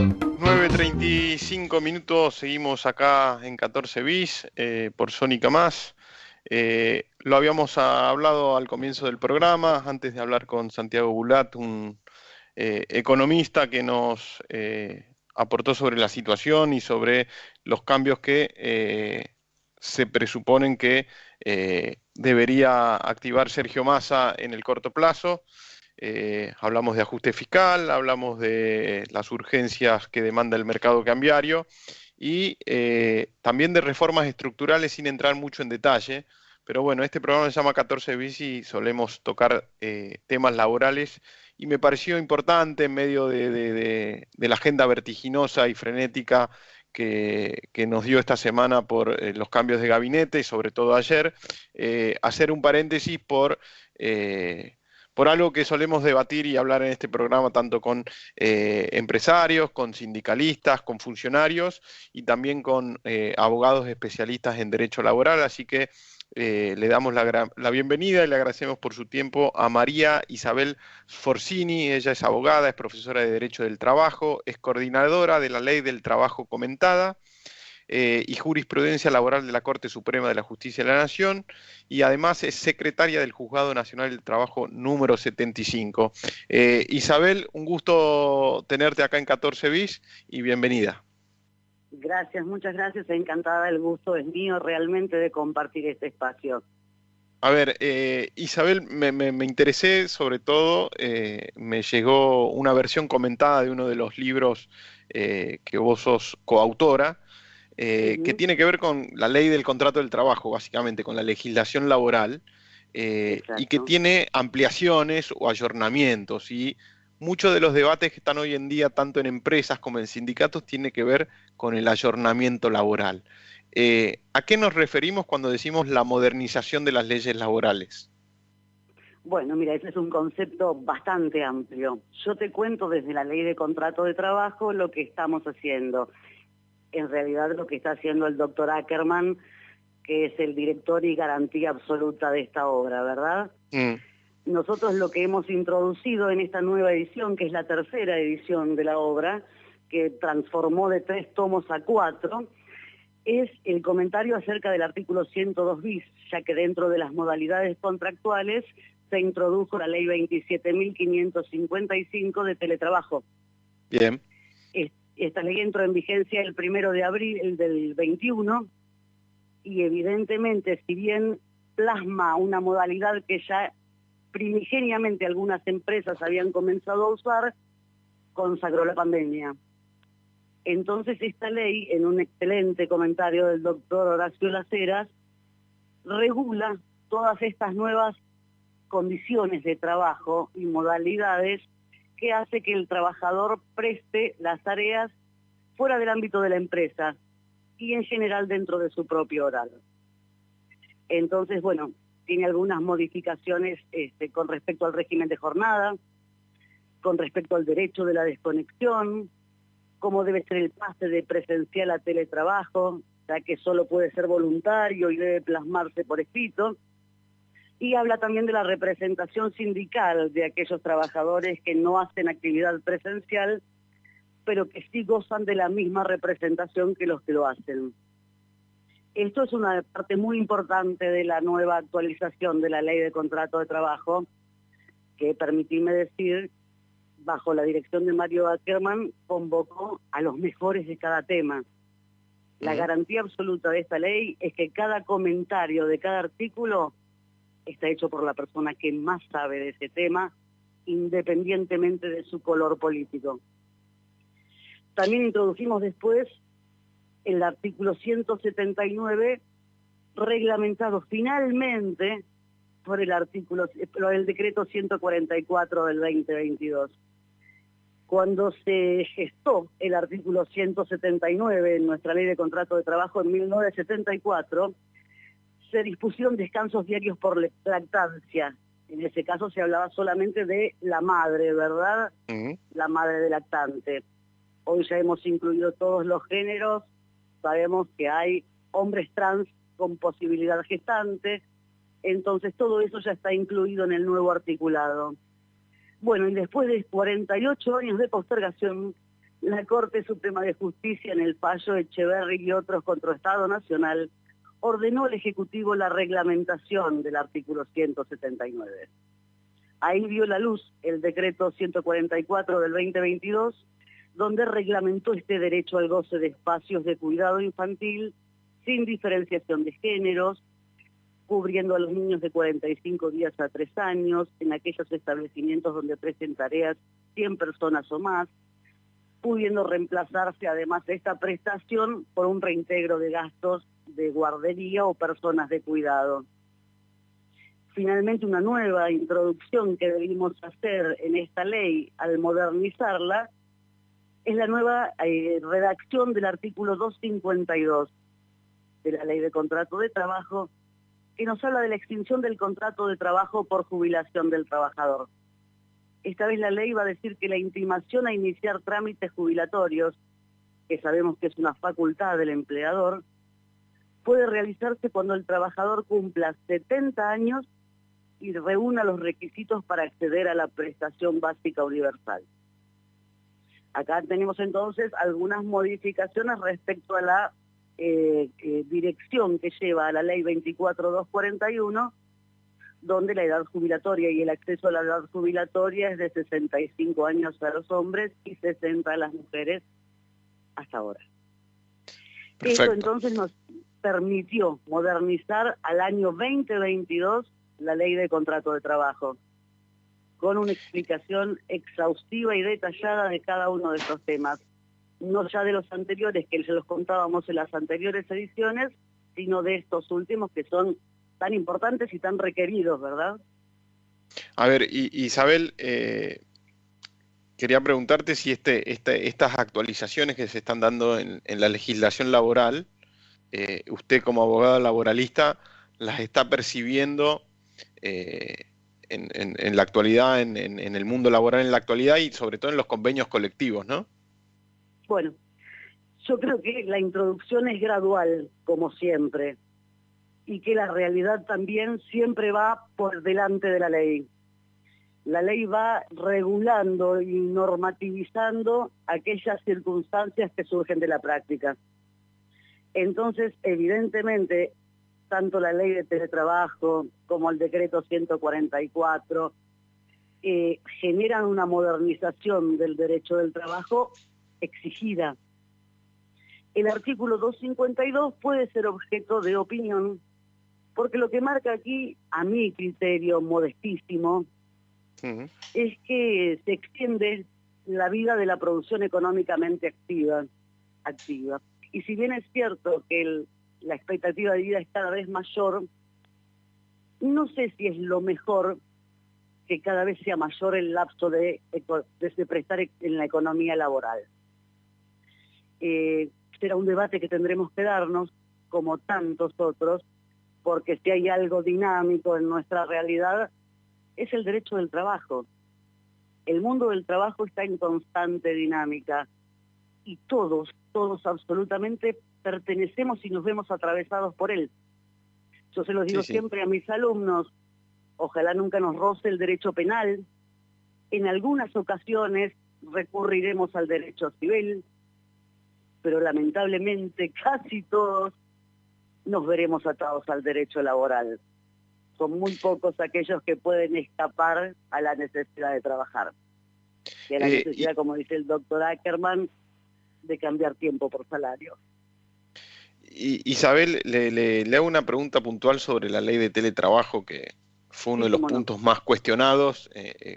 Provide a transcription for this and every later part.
9:35, seguimos acá en 14 bis por Sónica Más. Lo habíamos hablado al comienzo del programa, antes de hablar con Santiago Bulat, un economista que nos aportó sobre la situación y sobre los cambios que se presuponen que debería activar Sergio Massa en el corto plazo. Hablamos de ajuste fiscal, hablamos de las urgencias que demanda el mercado cambiario y también de reformas estructurales sin entrar mucho en detalle. Pero bueno, este programa se llama 14 bis y solemos tocar temas laborales y me pareció importante en medio de la agenda vertiginosa y frenética que nos dio esta semana por los cambios de gabinete y sobre todo ayer, hacer un paréntesis por algo que solemos debatir y hablar en este programa tanto con empresarios, con sindicalistas, con funcionarios y también con abogados especialistas en derecho laboral. Así que le damos la bienvenida y le agradecemos por su tiempo a María Isabel Sforzini. Ella es abogada, es profesora de Derecho del Trabajo, es coordinadora de la Ley del Trabajo Comentada y Jurisprudencia Laboral de la Corte Suprema de la Justicia de la Nación, y además es secretaria del Juzgado Nacional del Trabajo número 75. Isabel, un gusto tenerte acá en 14 bis y bienvenida. Gracias, muchas gracias, encantada, el gusto es mío realmente de compartir este espacio. A ver, Isabel, me interesé, sobre todo, me llegó una versión comentada de uno de los libros que vos sos coautora, que tiene que ver con la ley del contrato del trabajo, básicamente, con la legislación laboral, y que Exacto. tiene ampliaciones o ayornamientos. Y muchos de los debates que están hoy en día, tanto en empresas como en sindicatos, tiene que ver con el ayornamiento laboral. ¿A qué nos referimos cuando decimos la modernización de las leyes laborales? Bueno, mira, ese es un concepto bastante amplio. Yo te cuento desde la ley de contrato de trabajo lo que estamos haciendo. En realidad lo que está haciendo el doctor Ackerman, que es el director y garantía absoluta de esta obra, ¿verdad? Nosotros lo que hemos introducido en esta nueva edición, que es la tercera edición de la obra, que transformó de 3 tomos a 4, es el comentario acerca del artículo 102 bis, ya que dentro de las modalidades contractuales se introdujo la ley 27.555 de teletrabajo. Bien. Esta ley entró en vigencia el 1 de abril del 21 y evidentemente, si bien plasma una modalidad que ya primigeniamente algunas empresas habían comenzado a usar, consagró la pandemia. Entonces esta ley, en un excelente comentario del doctor Horacio Las Heras, regula todas estas nuevas condiciones de trabajo y modalidades que hace que el trabajador preste las tareas fuera del ámbito de la empresa y en general dentro de su propio horario. Entonces, bueno, tiene algunas modificaciones con respecto al régimen de jornada, con respecto al derecho de la desconexión, cómo debe ser el pase de presencial a teletrabajo, ya que solo puede ser voluntario y debe plasmarse por escrito. Y habla también de la representación sindical de aquellos trabajadores que no hacen actividad presencial, pero que sí gozan de la misma representación que los que lo hacen. Esto es una parte muy importante de la nueva actualización de la Ley de Contrato de Trabajo, que, permitidme decir, bajo la dirección de Mario Ackerman, convocó a los mejores de cada tema. La garantía absoluta de esta ley es que cada comentario de cada artículo está hecho por la persona que más sabe de ese tema, independientemente de su color político. También introdujimos después el artículo 179, reglamentado finalmente por el decreto 144 del 2022. Cuando se gestó el artículo 179 en nuestra Ley de Contrato de Trabajo en 1974, se dispusieron descansos diarios por lactancia. En ese caso se hablaba solamente de la madre, ¿verdad? La madre de lactante. Hoy ya hemos incluido todos los géneros, sabemos que hay hombres trans con posibilidad gestante, entonces todo eso ya está incluido en el nuevo articulado. Bueno, y después de 48 años de postergación, la Corte Suprema de Justicia, en el fallo Echeverri y otros contra Estado Nacional, ordenó al Ejecutivo la reglamentación del artículo 179. Ahí vio la luz el decreto 144 del 2022, donde reglamentó este derecho al goce de espacios de cuidado infantil sin diferenciación de géneros, cubriendo a los niños de 45 días a 3 años, en aquellos establecimientos donde presten tareas 100 personas o más, pudiendo reemplazarse además esta prestación por un reintegro de gastos de guardería o personas de cuidado. Finalmente, una nueva introducción que debimos hacer en esta ley al modernizarla es la nueva redacción del artículo 252 de la Ley de Contrato de Trabajo, que nos habla de la extinción del contrato de trabajo por jubilación del trabajador. Esta vez la ley va a decir que la intimación a iniciar trámites jubilatorios, que sabemos que es una facultad del empleador, puede realizarse cuando el trabajador cumpla 70 años y reúna los requisitos para acceder a la prestación básica universal. Acá tenemos entonces algunas modificaciones respecto a la dirección que lleva a la ley 24241, donde la edad jubilatoria y el acceso a la edad jubilatoria es de 65 años a los hombres y 60 a las mujeres hasta ahora. Perfecto. Esto entonces nos permitió modernizar al año 2022 la ley de contrato de trabajo, con una explicación exhaustiva y detallada de cada uno de estos temas. No ya de los anteriores, que se los contábamos en las anteriores ediciones, sino de estos últimos que son tan importantes y tan requeridos, ¿verdad? A ver, Isabel, quería preguntarte si estas actualizaciones que se están dando en la legislación laboral, usted como abogada laboralista, las está percibiendo en la actualidad, en el mundo laboral en la actualidad y sobre todo en los convenios colectivos, ¿no? Bueno, yo creo que la introducción es gradual, como siempre, y que la realidad también siempre va por delante de la ley. La ley va regulando y normativizando aquellas circunstancias que surgen de la práctica. Entonces, evidentemente, tanto la ley de teletrabajo como el decreto 144 generan una modernización del derecho del trabajo exigida. El artículo 252 puede ser objeto de opinión, porque lo que marca aquí, a mi criterio modestísimo, es que se extiende la vida de la producción económicamente activa. Y si bien es cierto que la expectativa de vida es cada vez mayor, no sé si es lo mejor que cada vez sea mayor el lapso de prestar en la economía laboral. Será un debate que tendremos que darnos, como tantos otros, porque si hay algo dinámico en nuestra realidad, es el derecho del trabajo. El mundo del trabajo está en constante dinámica y todos absolutamente pertenecemos y nos vemos atravesados por él. Yo se los digo siempre a mis alumnos, ojalá nunca nos roce el derecho penal. En algunas ocasiones recurriremos al derecho civil, pero lamentablemente casi todos nos veremos atados al derecho laboral. Son muy pocos aquellos que pueden escapar a la necesidad de trabajar. Y a la necesidad, como dice el doctor Ackerman, de cambiar tiempo por salario. Isabel, le hago una pregunta puntual sobre la ley de teletrabajo, que fue uno de los puntos más cuestionados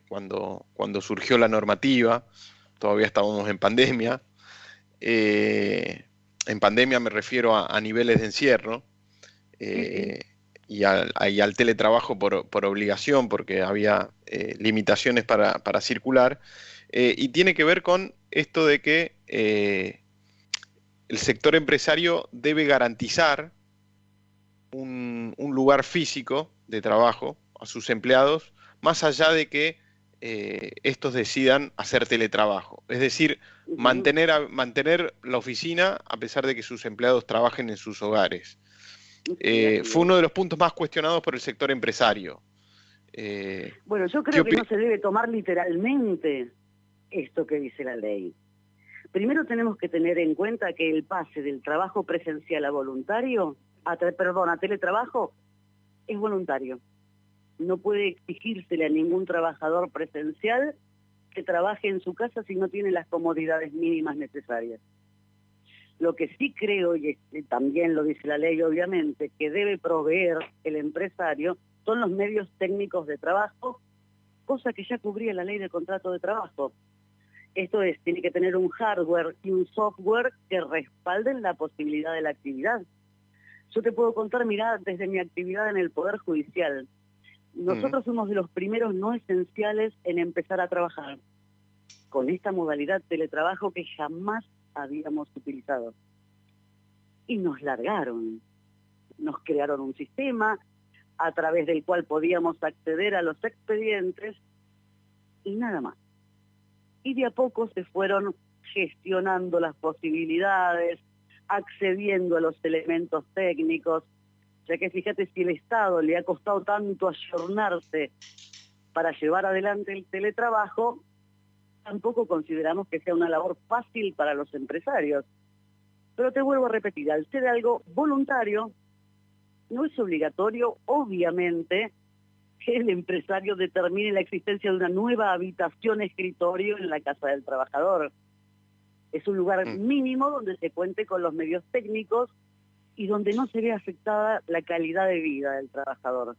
cuando surgió la normativa. Todavía estábamos en pandemia. En pandemia me refiero a niveles de encierro y al teletrabajo por obligación, porque había limitaciones para circular. Y tiene que ver con esto de que el sector empresario debe garantizar un lugar físico de trabajo a sus empleados, más allá de que estos decidan hacer teletrabajo. Es decir, mantener la oficina a pesar de que sus empleados trabajen en sus hogares. Fue uno de los puntos más cuestionados por el sector empresario. Bueno, yo creo que no se debe tomar literalmente esto que dice la ley. Primero tenemos que tener en cuenta que el pase del trabajo presencial a voluntario, a teletrabajo, es voluntario. No puede exigírsele a ningún trabajador presencial que trabaje en su casa si no tiene las comodidades mínimas necesarias. Lo que sí creo, y también lo dice la ley obviamente, que debe proveer el empresario son los medios técnicos de trabajo, cosa que ya cubría la ley de contrato de trabajo. Esto es, tiene que tener un hardware y un software que respalden la posibilidad de la actividad. Yo te puedo contar, mirá, desde mi actividad en el Poder Judicial. Nosotros fuimos de los primeros no esenciales en empezar a trabajar con esta modalidad de teletrabajo que jamás habíamos utilizado. Y nos largaron. Nos crearon un sistema a través del cual podíamos acceder a los expedientes y nada más. Y de a poco se fueron gestionando las posibilidades, accediendo a los elementos técnicos, ya que fíjate, si el Estado le ha costado tanto ayornarse para llevar adelante el teletrabajo, tampoco consideramos que sea una labor fácil para los empresarios. Pero te vuelvo a repetir, al ser algo voluntario, no es obligatorio, obviamente, que el empresario determine la existencia de una nueva habitación escritorio en la casa del trabajador. Es un lugar mínimo donde se cuente con los medios técnicos y donde no se ve afectada la calidad de vida del trabajador.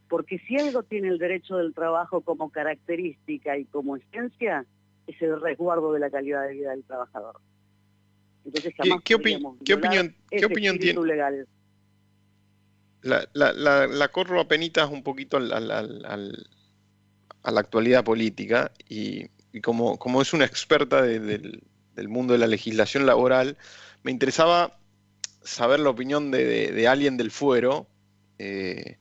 Porque si algo tiene el derecho del trabajo como característica y como esencia, es el resguardo de la calidad de vida del trabajador. Entonces jamás ¿Qué opinión tiene? Legal. La corro apenitas un poquito a la actualidad política y como es una experta del mundo de la legislación laboral, me interesaba saber la opinión de alguien del fuero. ¿Qué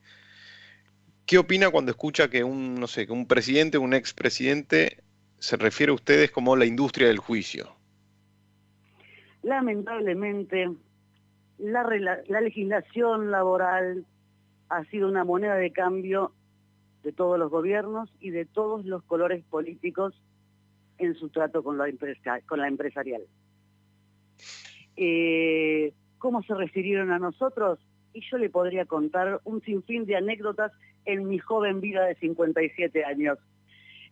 opina cuando escucha que un presidente o un expresidente se refiere a ustedes como la industria del juicio? Lamentablemente, la legislación laboral ha sido una moneda de cambio de todos los gobiernos y de todos los colores políticos en su trato con la empresarial. ¿Cómo se refirieron a nosotros? Y yo le podría contar un sinfín de anécdotas en mi joven vida de 57 años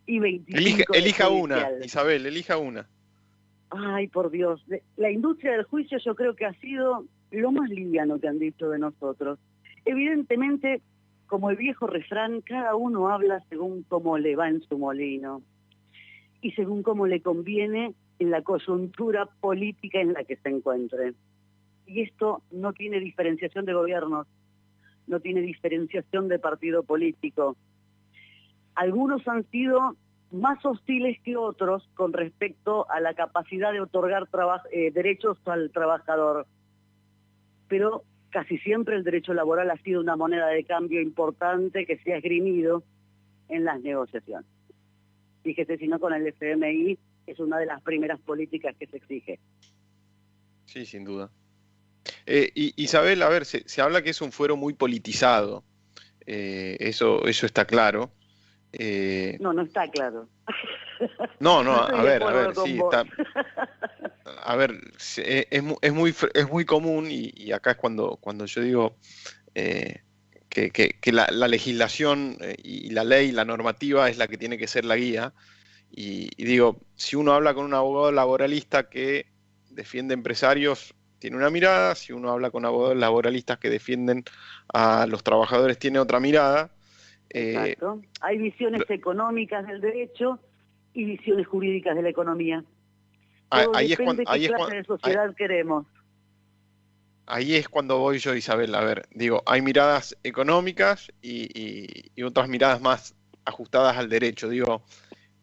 y 25 elija una, Isabel, elija una. Ay, por Dios. La industria del juicio yo creo que ha sido lo más liviano que han dicho de nosotros. Evidentemente, como el viejo refrán, cada uno habla según cómo le va en su molino y según cómo le conviene en la coyuntura política en la que se encuentre. Y esto no tiene diferenciación de gobiernos, no tiene diferenciación de partido político. Algunos han sido más hostiles que otros con respecto a la capacidad de otorgar derechos al trabajador. Pero casi siempre el derecho laboral ha sido una moneda de cambio importante que se ha esgrimido en las negociaciones. Fíjese, si no, con el FMI es una de las primeras políticas que se exige. Sí, sin duda. Isabel, a ver, se habla que es un fuero muy politizado. Eso está claro. No está claro. No, a ver, sí, está. A ver, es muy común y acá es cuando yo digo que la legislación y la ley, la normativa es la que tiene que ser la guía. Y digo, si uno habla con un abogado laboralista que defiende empresarios, tiene una mirada; si uno habla con abogados laboralistas que defienden a los trabajadores, tiene otra mirada. Exacto. Hay visiones económicas del derecho y visiones jurídicas de la economía. Todo depende de qué clase de sociedad queremos. Ahí es cuando voy yo, Isabel. A ver, digo, hay miradas económicas y otras miradas más ajustadas al derecho. Digo,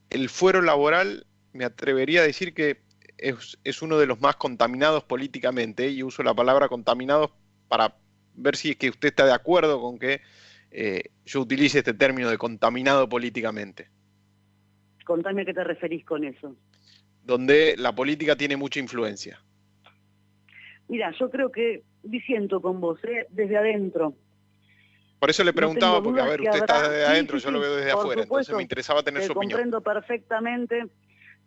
el fuero laboral, me atrevería a decir que es uno de los más contaminados políticamente, y uso la palabra contaminados para ver si es que usted está de acuerdo con que yo utilice este término de contaminado políticamente. Contame a qué te referís con eso. Donde la política tiene mucha influencia. Mira, yo creo que disiento con vos, desde adentro. Por eso le preguntaba, porque a ver, usted está desde adentro, sí, yo lo veo desde afuera, supuesto, entonces me interesaba tener su opinión. Comprendo perfectamente,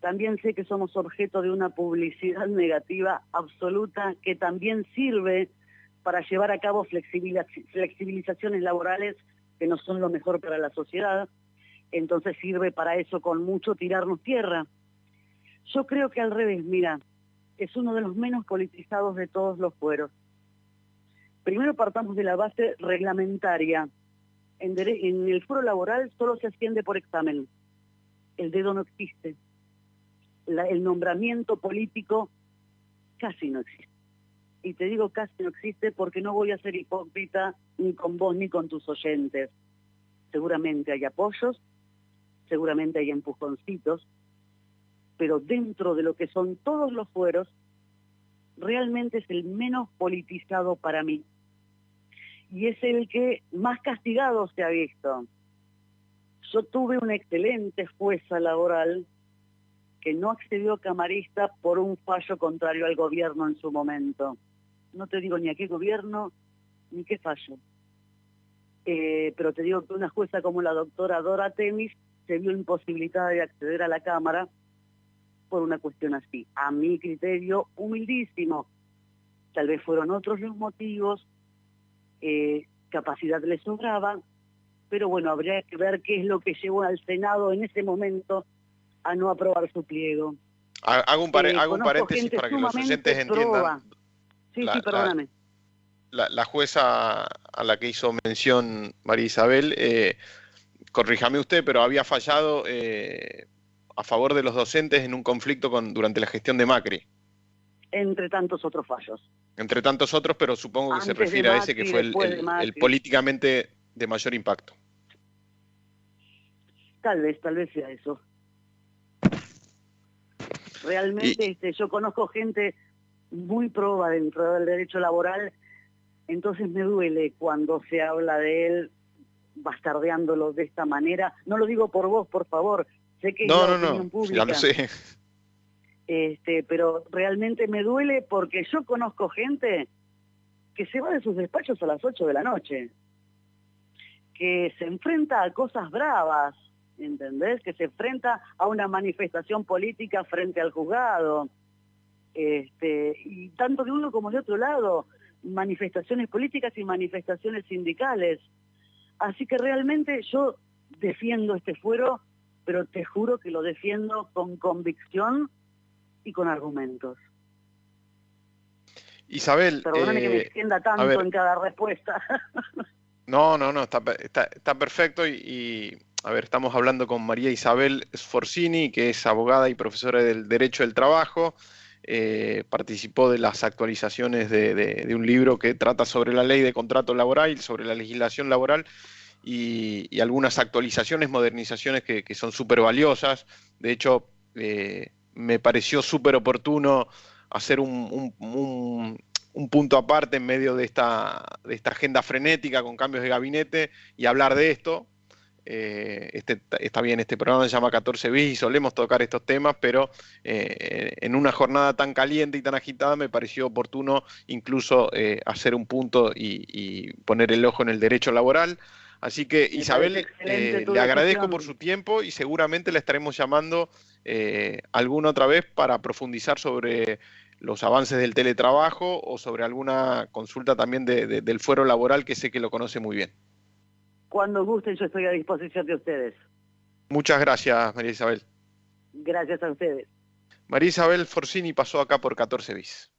también sé que somos objeto de una publicidad negativa absoluta que también sirve para llevar a cabo flexibilizaciones laborales que no son lo mejor para la sociedad. Entonces sirve para eso con mucho tirarnos tierra. Yo creo que al revés, mira, es uno de los menos politizados de todos los fueros. Primero partamos de la base reglamentaria. En el foro laboral solo se asciende por examen. El dedo no existe. El nombramiento político casi no existe. Y te digo casi no existe porque no voy a ser hipócrita ni con vos ni con tus oyentes. Seguramente hay apoyos, seguramente hay empujoncitos, pero dentro de lo que son todos los fueros, realmente es el menos politizado para mí. Y es el que más castigado se ha visto. Yo tuve una excelente jueza laboral que no accedió a camarista por un fallo contrario al gobierno en su momento. No te digo ni a qué gobierno, ni qué fallo. Pero te digo que una jueza como la doctora Dora Temis se vio imposibilitada de acceder a la Cámara por una cuestión así. A mi criterio, humildísimo. Tal vez fueron otros los motivos, capacidad le sobraba, pero bueno, habría que ver qué es lo que llevó al Senado en ese momento a no aprobar su pliego. Hago un paréntesis para que los oyentes entiendan. Sí, perdóname. La jueza a la que hizo mención María Isabel, corríjame usted, pero había fallado a favor de los docentes en un conflicto durante la gestión de Macri. Entre tantos otros fallos. Entre tantos otros, pero supongo que Antes se refiere Macri, a ese que fue el políticamente de mayor impacto. Tal vez sea eso. Realmente yo conozco gente muy proba dentro del derecho laboral, entonces me duele cuando se habla de él bastardeándolo de esta manera. No lo digo por vos, por favor, sé que es la opinión pública. Ya lo sé. Pero realmente me duele porque yo conozco gente que se va de sus despachos a las 8 de la noche, que se enfrenta a cosas bravas, ¿entendés? Que se enfrenta a una manifestación política frente al juzgado, y tanto de uno como de otro lado, manifestaciones políticas y manifestaciones sindicales. Así que realmente yo defiendo este fuero, pero te juro que lo defiendo con convicción y con argumentos. Isabel, perdóname que me extienda tanto en cada respuesta. No, está perfecto y a ver, estamos hablando con María Isabel Sforzini, que es abogada y profesora del Derecho del Trabajo. Participó de las actualizaciones de un libro que trata sobre la ley de contrato laboral, sobre la legislación laboral y algunas actualizaciones, modernizaciones que son súper valiosas. De hecho, me pareció súper oportuno hacer un punto aparte en medio de esta agenda frenética con cambios de gabinete y hablar de esto. Está bien, este programa se llama 14 bis y solemos tocar estos temas, pero en una jornada tan caliente y tan agitada me pareció oportuno incluso hacer un punto y poner el ojo en el derecho laboral. Así que Isabel, le agradezco por su tiempo y seguramente la estaremos llamando alguna otra vez para profundizar sobre los avances del teletrabajo o sobre alguna consulta también del fuero laboral que sé que lo conoce muy bien. Cuando gusten, yo estoy a disposición de ustedes. Muchas gracias, María Isabel. Gracias a ustedes. María Isabel Sforzini pasó acá por 14 bis.